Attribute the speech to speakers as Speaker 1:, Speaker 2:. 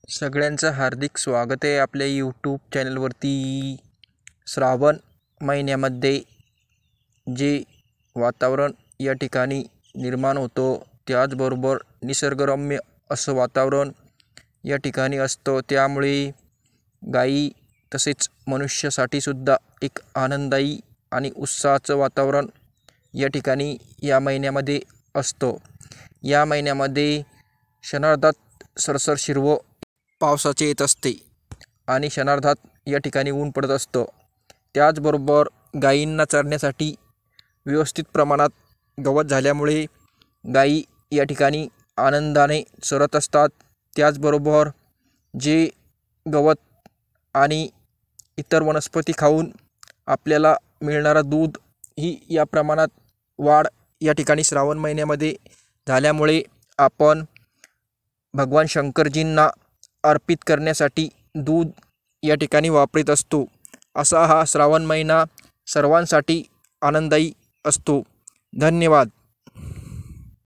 Speaker 1: सगळ्यांचं हार्दिक स्वागत आहे आपल्या यूट्यूब चॅनलवरती। श्रावण महिन्यामध्ये जे वातावरण या ठिकाणी निर्माण होतं, त्याचबरोबर निसर्गरम्य असं वातावरण या ठिकाणी असतं। त्यामुळे गायी तसेच मनुष्यासाठी सुद्धा एक आनंददायी आणि उत्साहाचं वातावरण या ठिकाणी या महिन्यामध्ये असतं। या महिन्यामध्ये क्षणार्धात सरसर शिरवं पावसाचे येत असते आणि क्षणार्धात या ठिकाणी ऊन पडत असतं। त्याचबरोबर गायींना चरण्यासाठी व्यवस्थित प्रमाणात गवत झाल्यामुळे गायी या ठिकाणी आनंदाने चरत असतात। त्याचबरोबर जे गवत आणि इतर वनस्पती खाऊन आपल्याला मिळणारं दूध ही या प्रमाणात वाढ या ठिकाणी श्रावण महिन्यामध्ये झाल्यामुळे आपण भगवान शंकरजींना अर्पित करण्यासाठी दूध या ठिकाणी वापरत असतो। असा हा श्रावण महिना सर्वांसाठी आनंददायी असतो। धन्यवाद।